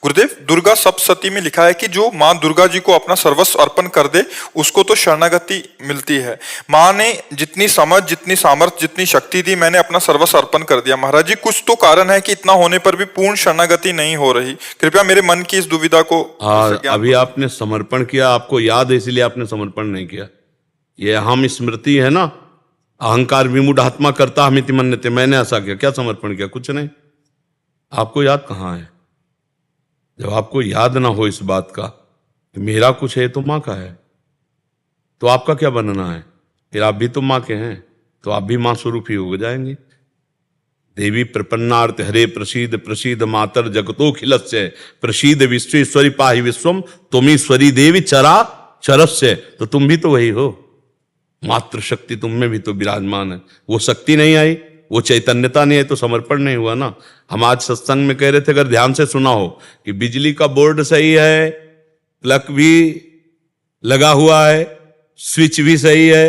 गुरुदेव, दुर्गा सप्तशती में लिखा है कि जो माँ दुर्गा जी को अपना सर्वस्व अर्पण कर दे उसको तो शरणागति मिलती है। माँ ने जितनी समझ, जितनी सामर्थ्य, जितनी शक्ति दी, मैंने अपना सर्वस्व अर्पण कर दिया। महाराज जी, कुछ तो कारण है कि इतना होने पर भी पूर्ण शरणागति नहीं हो रही। कृपया मेरे मन की इस दुविधा को अभी आपने समर्पण किया, आपको याद है इसलिए आपने समर्पण नहीं किया। ये अहम स्मृति है ना, अहंकार विमूढ़ आत्मा करता हमिति मन्यते, मैंने ऐसा किया, क्या समर्पण किया? कुछ नहीं। आपको याद कहाँ है? जब आपको याद ना हो इस बात का कि मेरा कुछ है तो माँ का है, तो आपका क्या बनना है? फिर आप भी तो माँ के हैं, तो आप भी माँ स्वरूप ही हो जाएंगे। देवी प्रपन्नार्थ हरे प्रसीद प्रसीद मातर जगतोखिलस्य प्रसीद विश्वेश्वरी पाहि विश्वम तुमीश्वरी देवी चरा चरस्य। तो तुम भी तो वही हो, मात्र शक्ति तुम में भी तो विराजमान है। वो शक्ति नहीं आई, वो चैतन्यता नहीं है, तो समर्पण नहीं हुआ ना। हम आज सत्संग में कह रहे थे, अगर ध्यान से सुना हो, कि बिजली का बोर्ड सही है, प्लग भी लगा हुआ है, स्विच भी सही है,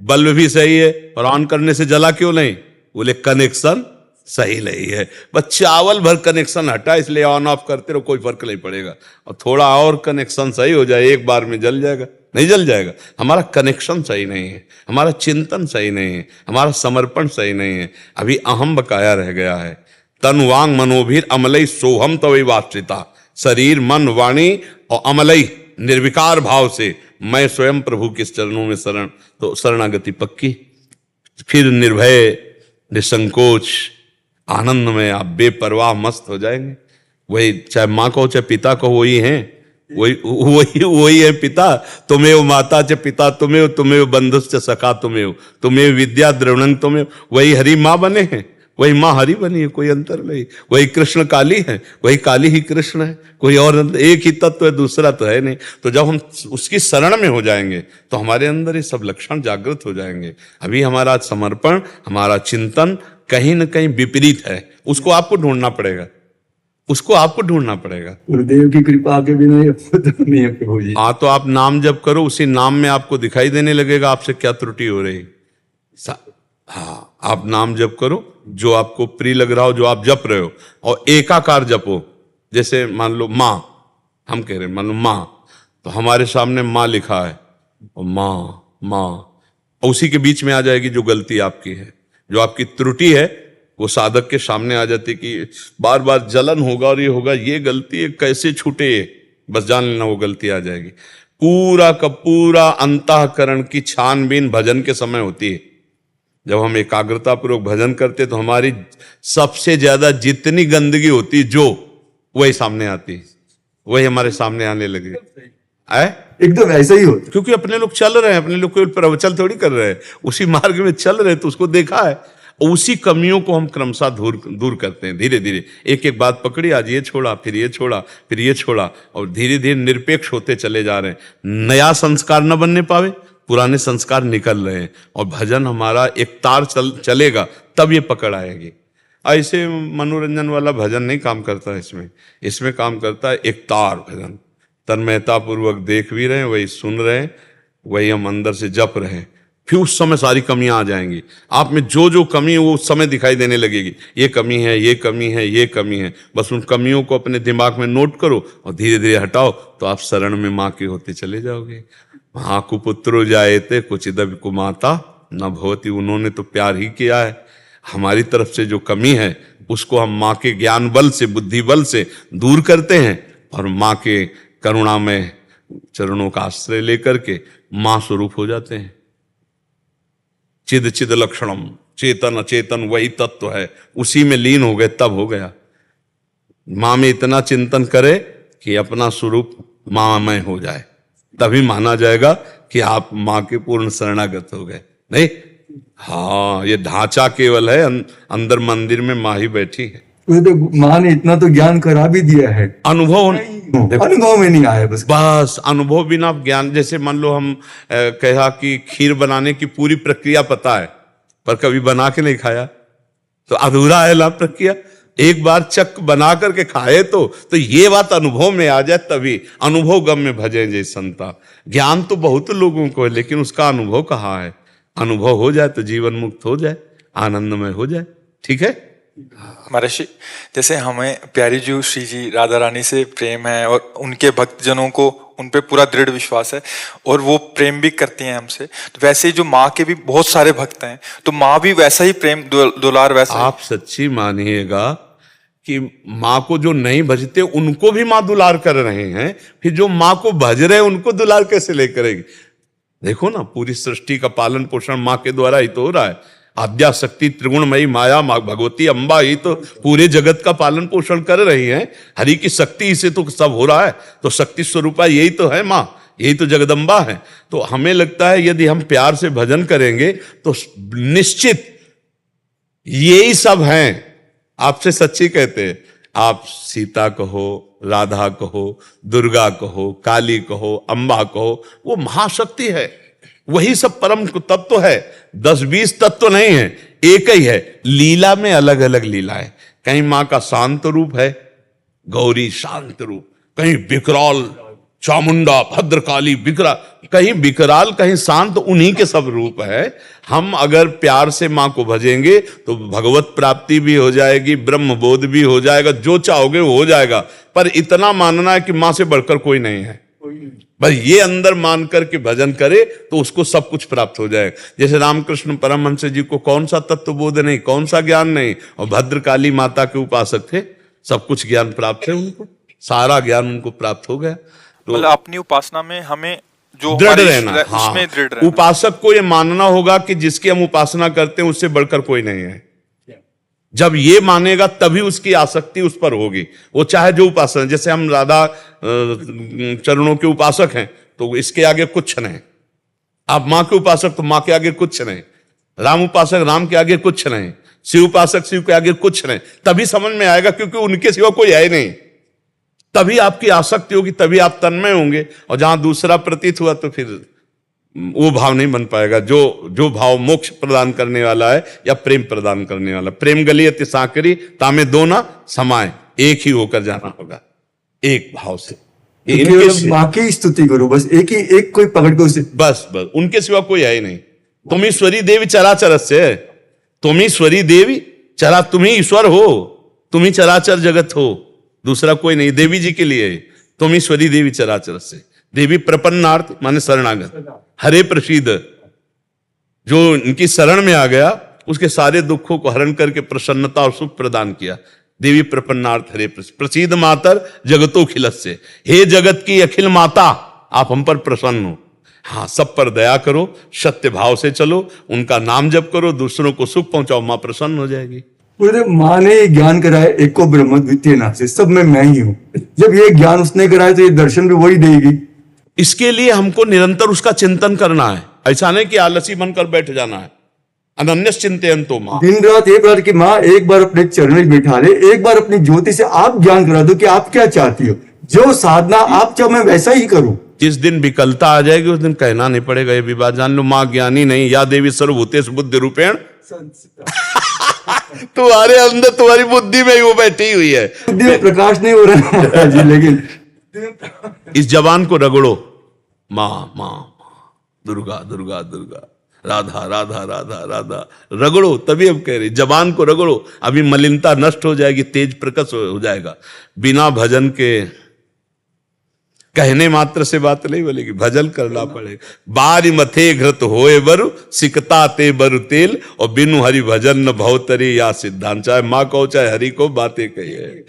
बल्ब भी सही है, और ऑन करने से जला क्यों नहीं? बोले कनेक्शन सही नहीं है। बस चावल भर कनेक्शन हटा, इसलिए ऑन ऑफ करते रहो, कोई फर्क नहीं पड़ेगा। और थोड़ा और कनेक्शन सही हो जाए, एक बार में जल जाएगा? नहीं जल जाएगा। हमारा कनेक्शन सही नहीं है, हमारा चिंतन सही नहीं है, हमारा समर्पण सही नहीं है। अभी अहम बकाया रह गया है। तन वांग मनोभीर अमलई सोहम तवै वाश्रिता। शरीर मन वाणी और अमलई निर्विकार भाव से मैं स्वयं प्रभु के चरणों में शरण, तो शरणागति पक्की। फिर निर्भय, निसंकोच, आनंद में आप बेपरवाह मस्त हो जाएंगे। वही, चाहे माँ कहो चाहे पिता कहो, वही हैं, वही है पिता। तुमेव माता च पिता तुमेव, तुमेव बंधुश्च सखा तुमेव, तुमेव विद्या द्रवणं तुमेव। वही हरि माँ बने हैं, वही माँ हरि बनी है, कोई अंतर नहीं। वही कृष्ण काली है, वही काली ही कृष्ण है, कोई और एक ही तत्व है, दूसरा तो है नहीं। तो जब हम उसकी शरण में हो जाएंगे तो हमारे अंदर ये सब लक्षण जागृत हो जाएंगे। अभी हमारा समर्पण, हमारा चिंतन कहीं न कहीं विपरीत है, उसको आपको ढूंढना पड़ेगा, उसको आपको ढूंढना पड़ेगा। गुरुदेव की कृपा के बिना ये तो नहीं है प्रभु जी। हाँ, तो आप नाम जप करो, उसी नाम में आपको दिखाई देने लगेगा आपसे क्या त्रुटि हो रही। हाँ, आप नाम जप करो, जो आपको प्रिय लग रहा हो, जो आप जप रहे हो, और एकाकार जपो। जैसे मान लो माँ, हम कह रहे हैं मान लो माँ, तो हमारे सामने माँ लिखा है, और माँ माँ, उसी के बीच में आ जाएगी जो गलती आपकी है, जो आपकी त्रुटि है, वो साधक के सामने आ जाती कि बार बार जलन होगा और ये होगा, ये गलती है, कैसे छूटे ये, बस जान लेना वो गलती आ जाएगी। पूरा का पूरा अंतःकरण की छानबीन भजन के समय होती है। जब हम एकाग्रता पूर्वक भजन करते तो हमारी सबसे ज्यादा जितनी गंदगी होती जो, वही सामने आती, वही हमारे सामने आने लगे। एकदम ऐसा ही होता, क्योंकि अपने लोग चल रहे हैं, अपने लोग कोई प्रवचन थोड़ी कर रहे हैं, उसी मार्ग में चल रहे हैं, तो उसको देखा है। उसी कमियों को हम क्रमशः दूर करते हैं, धीरे धीरे एक एक बात पकड़ी, आज ये छोड़ा, फिर ये छोड़ा, फिर ये छोड़ा, और धीरे धीरे निरपेक्ष होते चले जा रहे हैं। नया संस्कार न बनने पावे, पुराने संस्कार निकल रहे हैं, और भजन हमारा एक तार चलेगा, तब ये पकड़ आएगी। ऐसे मनोरंजन वाला भजन नहीं काम करता है, इसमें काम करता है एक तार भजन। तन्मयता पूर्वक देख भी रहे हैं, वही सुन रहे हैं, वही हम अंदर से जप रहे हैं। फिर उस समय सारी कमियां आ जाएंगी। आप में जो जो कमी है वो उस समय दिखाई देने लगेगी। ये कमी है, ये कमी है, ये कमी है। बस उन कमियों को अपने दिमाग में नोट करो और धीरे धीरे हटाओ, तो आप शरण में माँ के होते चले जाओगे। माँ को पुत्रो जायते कुचिदपि कुमाता न भवति। उन्होंने तो प्यार ही किया है। हमारी तरफ से जो कमी है उसको हम माँ के ज्ञान बल से, बुद्धि बल से दूर करते हैं, और माँ के करुणा में चरणों का आश्रय लेकर के माँ स्वरूप हो जाते हैं। चिद चिद लक्षणम, चेतन अचेतन वही तत्व है, उसी में लीन हो गए, तब हो गया। माँ में इतना चिंतन करे कि अपना स्वरूप माँ में हो जाए, तभी माना जाएगा कि आप माँ के पूर्ण शरणागत हो गए। नहीं, हाँ, ये ढांचा केवल है, अंदर मंदिर में माँ ही बैठी है। तो माँ ने इतना तो ज्ञान करा भी दिया है, अनुभव में नहीं आया। बस अनुभव बिना ज्ञान। जैसे मान लो हम कहा कि खीर बनाने की पूरी प्रक्रिया पता है, पर कभी बना के नहीं खाया, तो अधूरा है ना प्रक्रिया। एक बार चक बना करके खाए तो ये बात अनुभव में आ जाए, तभी अनुभव गम में भजे जय संता। ज्ञान तो बहुत लोगों को है, लेकिन उसका अनुभव कहाँ है? अनुभव हो जाए तो जीवन मुक्त हो जाए, आनंदमय हो जाए। ठीक है। महर्षि, जैसे हमें प्यारी जी श्री जी राधा रानी से प्रेम है और उनके भक्तजनों को उन पे पूरा दृढ़ विश्वास है और वो प्रेम भी करती हैं हमसे, तो वैसे ही जो माँ के भी बहुत सारे भक्त हैं, तो माँ भी वैसा ही प्रेम दुलार वैसा आप सच्ची मानिएगा कि माँ को जो नहीं भजते उनको भी माँ दुलार कर रहे हैं, फिर जो माँ को भज रहे हैं उनको दुलार कैसे ले करेगी? देखो ना, पूरी सृष्टि का पालन पोषण माँ के द्वारा ही तो हो रहा है। आद्या शक्ति त्रिगुणमयी माया माँ भगवती अम्बा ही तो पूरे जगत का पालन पोषण कर रही हैं। हरि की शक्ति से तो सब हो रहा है, तो शक्ति स्वरूपा यही तो है माँ, यही तो जगदम्बा है। तो हमें लगता है यदि हम प्यार से भजन करेंगे तो निश्चित यही सब हैं। आपसे सच्ची कहते हैं, आप सीता कहो, राधा कहो, दुर्गा कहो, काली कहो, अम्बा कहो, वो महाशक्ति है, वही सब परम तत्व है। 10-20 तत्व नहीं है, एक ही है। लीला में अलग अलग लीला है। कहीं माँ का शांत रूप है, गौरी शांत रूप, कहीं विकराल चामुंडा भद्रकाली विकराल, कहीं विकराल कहीं शांत, उन्हीं के सब रूप है। हम अगर प्यार से माँ को भजेंगे तो भगवत प्राप्ति भी हो जाएगी, ब्रह्म बोध भी हो जाएगा, जो चाहोगे वो हो जाएगा। पर इतना मानना है कि माँ से बढ़कर कोई नहीं है, बस ये अंदर मान कर के भजन करे तो उसको सब कुछ प्राप्त हो जाएगा। जैसे रामकृष्ण परमहंस जी को कौन सा तत्व बोध नहीं, कौन सा ज्ञान नहीं, और भद्रकाली माता के उपासक थे, सब कुछ ज्ञान प्राप्त है उनको, सारा ज्ञान उनको प्राप्त हो गया। तो मतलब अपनी उपासना में हमें जो दृढ़ रहना, उसमें दृढ़ रहना। उपासक को ये मानना होगा कि जिसकी हम उपासना करते हैं उससे बढ़कर कोई नहीं है। जब ये मानेगा तभी उसकी आसक्ति उस पर होगी, वो चाहे जो उपासना। जैसे हम राधा चरणों के उपासक हैं तो इसके आगे कुछ नहीं, आप माँ के उपासक तो माँ के आगे कुछ नहीं, राम उपासक राम के आगे कुछ नहीं, शिव उपासक शिव के आगे कुछ नहीं। तभी समझ में आएगा, क्योंकि उनके सिवा कोई है नहीं। तभी आपकी आसक्ति होगी, तभी आप तन्मय होंगे। और जहां दूसरा प्रतीत हुआ तो फिर वो भाव नहीं बन पाएगा, जो भाव मोक्ष प्रदान करने वाला है या प्रेम प्रदान करने वाला। प्रेम गलियत साकरी तामे दो ना समाए, एक ही होकर जाना होगा, एक भाव से। माँ की स्तुति करो, बस एक कोई पकड़ के उसे, बस उनके सिवा कोई है ही नहीं। तुम ईश्वरी देवी चराचर से, तुम ईश्वरी देवी चरा, तुम ही ईश्वर हो, तुम ही चराचर जगत हो, दूसरा कोई नहीं। देवी जी के लिए तुम ईश्वरी देवी चराचर से। देवी प्रपन्नार्थ माने शरणागत, हरे प्रसीद, जो इनकी शरण में आ गया उसके सारे दुखों को हरण करके प्रसन्नता और सुख प्रदान किया। देवी प्रपन्नार्थ हरे प्रसीद मातर जगतो खिलत से, हे जगत की अखिल माता आप हम पर प्रसन्न हो। हाँ, सब पर दया करो, सत्य भाव से चलो, उनका नाम जप करो, दूसरों को सुख पहुंचाओ, माँ प्रसन्न हो जाएगी। माँ ने ज्ञान कराया एक को ब्रह्म द्वितीय नास्ति, सब में मैं ही हूँ। जब ये ज्ञान उसने कराया तो ये दर्शन भी वही देगी। इसके लिए हमको निरंतर उसका चिंतन करना है, ऐसा नहीं कि आलसी बनकर बैठ जाना है। अनन्य चिंतयन्तो माँ, दिन रात एक बार की माँ एक बार अपने चरण में बैठा ले, एक बार अपनी ज्योति से आप ज्ञान करा दो कि आप क्या चाहती हो, जो साधना आप चाहो मैं वैसा ही करूं। जिस दिन विकलता आ जाएगी उस दिन कहना नहीं पड़ेगा ये विवाद, जान लो माँ ज्ञानी नहीं, या देवी सर्वभूतेषु बुद्धि रूपेण तुम्हारे अंदर तुम्हारी बुद्धि में ही वो बैठी हुई है। बुद्धि में प्रकाश नहीं हो रहा है जी, लेकिन इस जबान को रगड़ो, माँ माँ दुर्गा दुर्गा दुर्गा, राधा राधा राधा राधा, रगड़ो, तभी अब कह रही जबान को रगड़ो, अभी मलिनता नष्ट हो जाएगी, तेज प्रकश हो जाएगा। बिना भजन के कहने मात्र से बात नहीं बोलेगी, भजन करना पड़ेगा। बारी मथे घृत होए बरु सिकता ते बरु तेल, और बिनु हरि भजन न भवतरी या सिद्धांत। चाहे माँ को चाहे हरि को बातें कही है।